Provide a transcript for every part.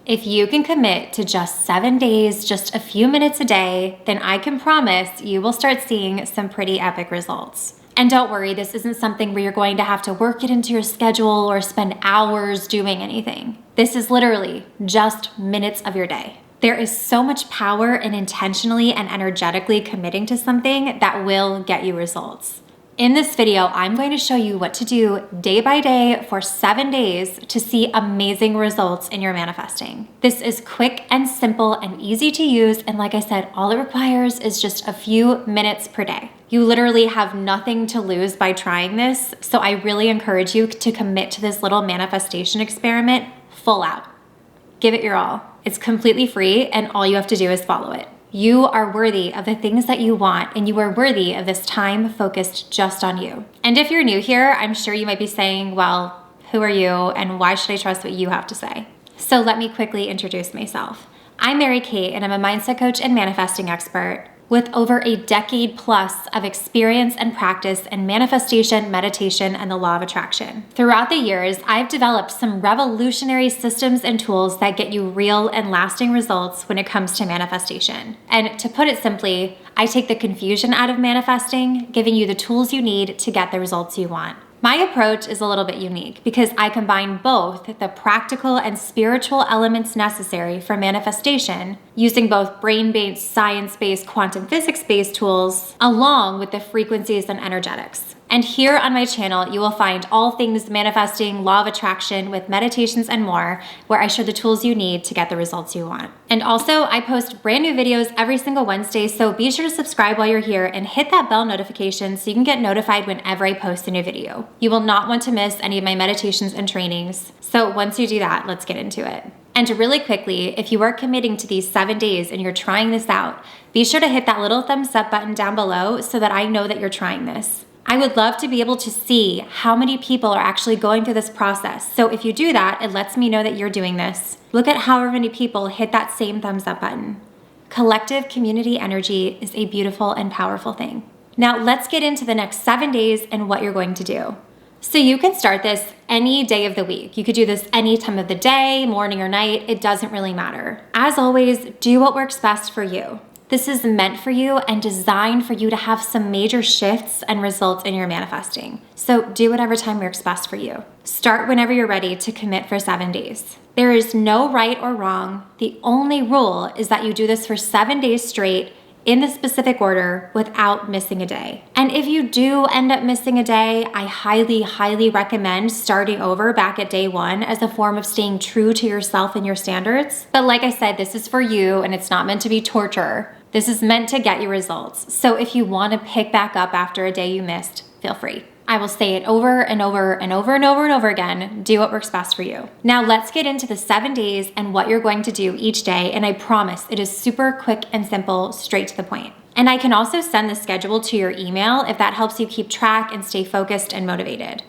If you can commit to just 7 days, just a few minutes a day, then I can promise you will start seeing some pretty epic results. And don't worry, this isn't something where you're going to have to work it into your schedule or spend hours doing anything. This is literally just minutes of your day. There is so much power in intentionally and energetically committing to something that will get you results. In this video, I'm going to show you what to do day by day for 7 days to see amazing results in your manifesting. This is quick and simple and easy to use, and like I said, all it requires is just a few minutes per day. You literally have nothing to lose by trying this, so I really encourage you to commit to this little manifestation experiment full out. Give it your all. It's completely free, and all you have to do is follow it. You are worthy of the things that you want, and you are worthy of this time focused just on you. And if you're new here, I'm sure you might be saying, well, who are you and why should I trust what you have to say? So let me quickly introduce myself. I'm Mary Kate, and I'm a mindset coach and manifesting expert with over a decade plus of experience and practice in manifestation, meditation, and the law of attraction. Throughout the years, I've developed some revolutionary systems and tools that get you real and lasting results when it comes to manifestation. And to put it simply, I take the confusion out of manifesting, giving you the tools you need to get the results you want. My approach is a little bit unique because I combine both the practical and spiritual elements necessary for manifestation, using both brain-based, science-based, quantum physics-based tools, along with the frequencies and energetics. And here on my channel, you will find all things manifesting, law of attraction with meditations and more, where I share the tools you need to get the results you want. And also, I post brand new videos every single Wednesday, so be sure to subscribe while you're here and hit that bell notification so you can get notified whenever I post a new video. You will not want to miss any of my meditations and trainings. So once you do that, let's get into it. And really quickly, if you are committing to these 7 days and you're trying this out, be sure to hit that little thumbs up button down below so that I know that you're trying this. I would love to be able to see how many people are actually going through this process. So if you do that, it lets me know that you're doing this. Look at however many people hit that same thumbs up button. Collective community energy is a beautiful and powerful thing. Now let's get into the next 7 days and what you're going to do. So you can start this any day of the week. You could do this any time of the day, morning or night, it doesn't really matter. As always, do what works best for you. This is meant for you and designed for you to have some major shifts and results in your manifesting. So do whatever time works best for you. Start whenever you're ready to commit for 7 days. There is no right or wrong. The only rule is that you do this for 7 days straight in the specific order without missing a day. And if you do end up missing a day, I highly, highly recommend starting over back at day 1 as a form of staying true to yourself and your standards. But like I said, this is for you and it's not meant to be torture. This is meant to get you results. So if you want to pick back up after a day you missed, feel free. I will say it over and over and over and over and over again. Do what works best for you. Now let's get into the 7 days and what you're going to do each day. And I promise it is super quick and simple, straight to the point. And I can also send the schedule to your email if that helps you keep track and stay focused and motivated.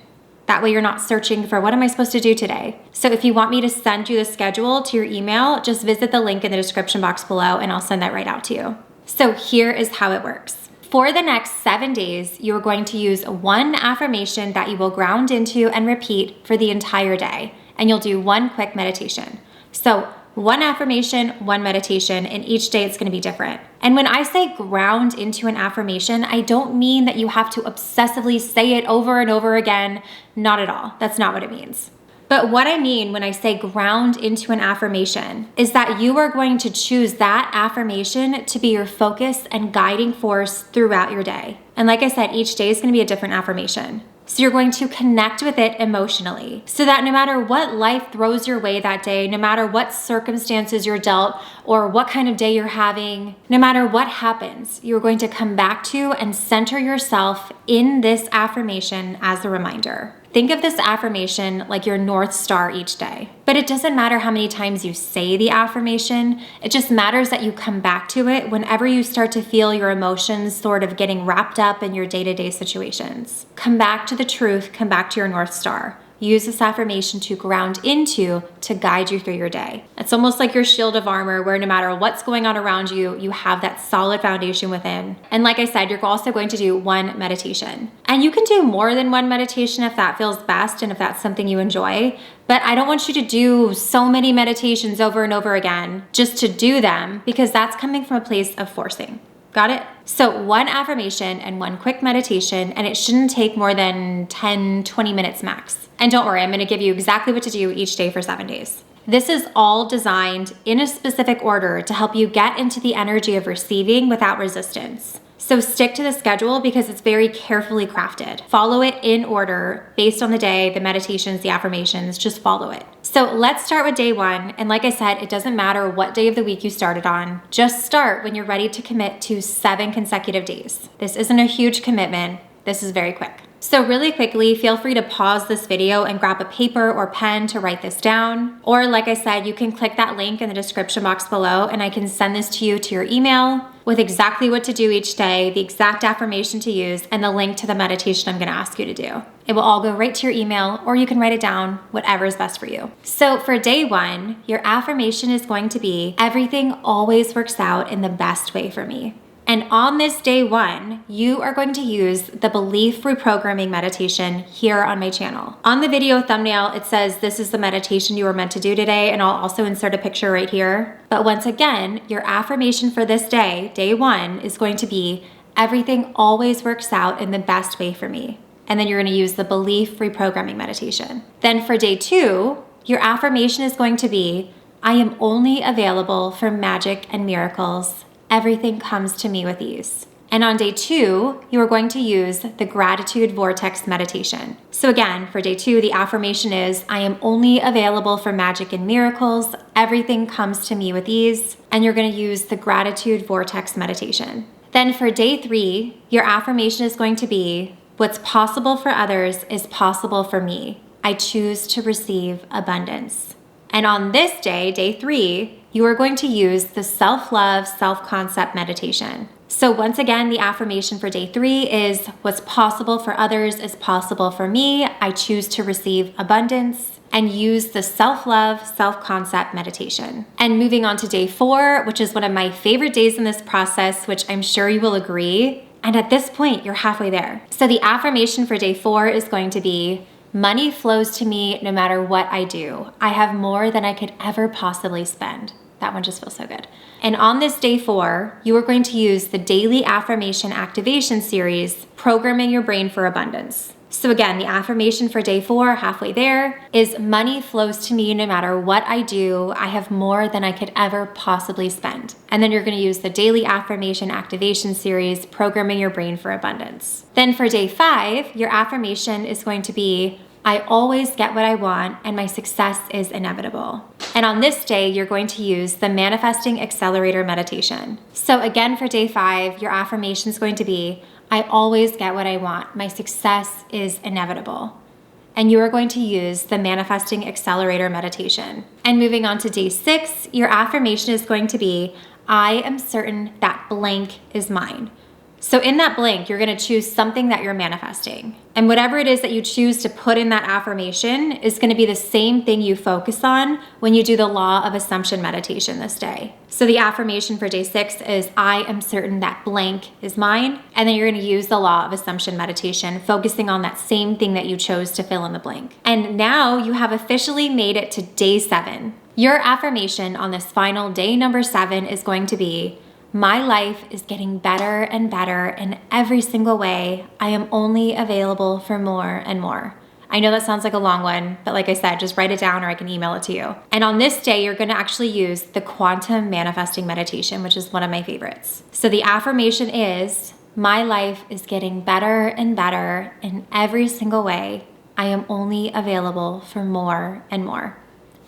That way you're not searching for what am I supposed to do today. So if you want me to send you the schedule to your email, just visit the link in the description box below and I'll send that right out to you. So here is how it works. For the next 7 days, you're going to use one affirmation that you will ground into and repeat for the entire day. And you'll do one quick meditation. So one affirmation, one meditation, and each day it's going to be different. And when I say ground into an affirmation, I don't mean that you have to obsessively say it over and over again. Not at all. That's not what it means. But what I mean when I say ground into an affirmation is that you are going to choose that affirmation to be your focus and guiding force throughout your day. And like I said, each day is going to be a different affirmation. So you're going to connect with it emotionally so that no matter what life throws your way that day, no matter what circumstances you're dealt or what kind of day you're having, no matter what happens, you're going to come back to and center yourself in this affirmation as a reminder. Think of this affirmation like your North Star each day. But it doesn't matter how many times you say the affirmation. It just matters that you come back to it whenever you start to feel your emotions sort of getting wrapped up in your day-to-day situations. Come back to the truth, come back to your North Star. use this affirmation to ground into to guide you through your day. It's almost like your shield of armor where no matter what's going on around you, you have that solid foundation within. And like I said, you're also going to do one meditation. And you can do more than one meditation if that feels best and if that's something you enjoy. But I don't want you to do so many meditations over and over again just to do them, because that's coming from a place of forcing. Got it? So one affirmation and one quick meditation, and it shouldn't take more than 10, 20 minutes max. And don't worry, I'm going to give you exactly what to do each day for 7 days. This is all designed in a specific order to help you get into the energy of receiving without resistance. So stick to the schedule because it's very carefully crafted. Follow it in order based on the day, the meditations, the affirmations, just follow it. So let's start with day 1. And like I said, it doesn't matter what day of the week you started on. Just start when you're ready to commit to 7 consecutive days. This isn't a huge commitment. This is very quick. So really quickly, feel free to pause this video and grab a paper or pen to write this down. Or like I said, you can click that link in the description box below and I can send this to you to your email with exactly what to do each day, the exact affirmation to use, and the link to the meditation I'm gonna ask you to do. It will all go right to your email, or you can write it down, whatever is best for you. So for day 1, your affirmation is going to be, everything always works out in the best way for me. And on this day 1, you are going to use the belief reprogramming meditation here on my channel. On the video thumbnail, it says this is the meditation you were meant to do today, and I'll also insert a picture right here. But once again, your affirmation for this day, day 1, is going to be, everything always works out in the best way for me. And then you're going to use the belief reprogramming meditation. Then for day 2, your affirmation is going to be, I am only available for magic and miracles. Everything comes to me with ease. And on day 2, you are going to use the gratitude vortex meditation. So again, for day 2, the affirmation is, I am only available for magic and miracles. Everything comes to me with ease. And you're going to use the gratitude vortex meditation. Then for day 3, your affirmation is going to be, what's possible for others is possible for me. I choose to receive abundance. And on this day, day 3, you are going to use the self-love, self-concept meditation. So once again, the affirmation for day 3 is, what's possible for others is possible for me. I choose to receive abundance, and use the self-love, self-concept meditation. And moving on to day 4, which is one of my favorite days in this process, which I'm sure you will agree. And at this point, you're halfway there. So the affirmation for day 4 is going to be, money flows to me no matter what I do. I have more than I could ever possibly spend. That one just feels so good. And on this day 4, you are going to use the daily affirmation activation series, programming your brain for abundance. So again, the affirmation for day 4, halfway there, is money flows to me no matter what I do. I have more than I could ever possibly spend. And then you're going to use the daily affirmation activation series, programming your brain for abundance. Then for day 5, your affirmation is going to be, I always get what I want and my success is inevitable. And on this day, you're going to use the manifesting accelerator meditation. So again, for day 5, your affirmation is going to be, I always get what I want. My success is inevitable. And you are going to use the manifesting accelerator meditation. And moving on to day 6, your affirmation is going to be, I am certain that blank is mine. So in that blank, you're going to choose something that you're manifesting. And whatever it is that you choose to put in that affirmation is going to be the same thing you focus on when you do the law of assumption meditation this day. So the affirmation for day 6 is, I am certain that blank is mine. And then you're going to use the law of assumption meditation, focusing on that same thing that you chose to fill in the blank. And now you have officially made it to day 7. Your affirmation on this final day number 7 is going to be, my life is getting better and better in every single way. I am only available for more and more. I know that sounds like a long one, but like I said, just write it down or I can email it to you. And on this day, you're going to actually use the quantum manifesting meditation, which is one of my favorites. So the affirmation is, my life is getting better and better in every single way. I am only available for more and more.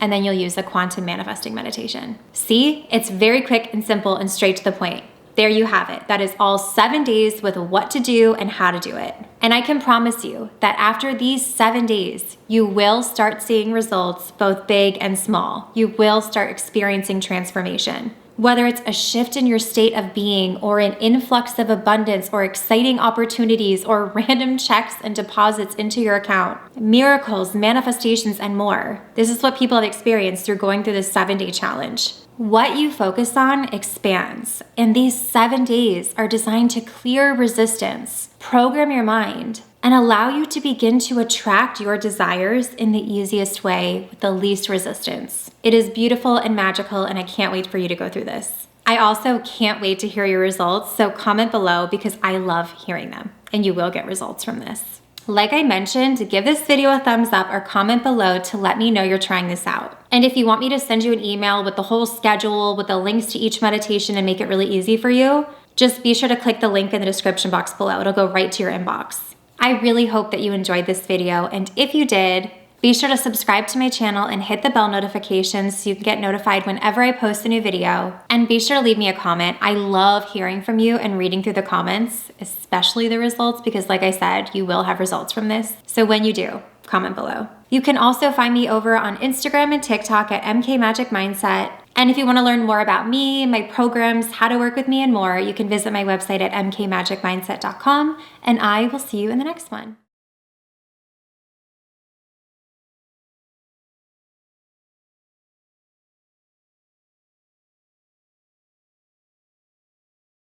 And then you'll use the quantum manifesting meditation. See, it's very quick and simple and straight to the point. There you have it. That is all 7 days with what to do and how to do it. And I can promise you that after these 7 days, you will start seeing results, both big and small. You will start experiencing transformation. Whether it's a shift in your state of being or an influx of abundance or exciting opportunities or random checks and deposits into your account, miracles, manifestations, and more. This is what people have experienced through going through this 7-day challenge. What you focus on expands, and these 7 days are designed to clear resistance, program your mind, and allow you to begin to attract your desires in the easiest way with the least resistance. It is beautiful and magical, and I can't wait for you to go through this. I also can't wait to hear your results, so comment below because I love hearing them, and you will get results from this. Like I mentioned, give this video a thumbs up or comment below to let me know you're trying this out. And if you want me to send you an email with the whole schedule, with the links to each meditation and make it really easy for you, just be sure to click the link in the description box below. It'll go right to your inbox. I really hope that you enjoyed this video, and if you did, be sure to subscribe to my channel and hit the bell notifications so you can get notified whenever I post a new video. And be sure to leave me a comment. I love hearing from you and reading through the comments, especially the results, because like I said, you will have results from this. So when you do, comment below. You can also find me over on Instagram and TikTok at MK Magic Mindset. And if you want to learn more about me, my programs, how to work with me, and more, you can visit my website at mkmagicmindset.com. And I will see you in the next one.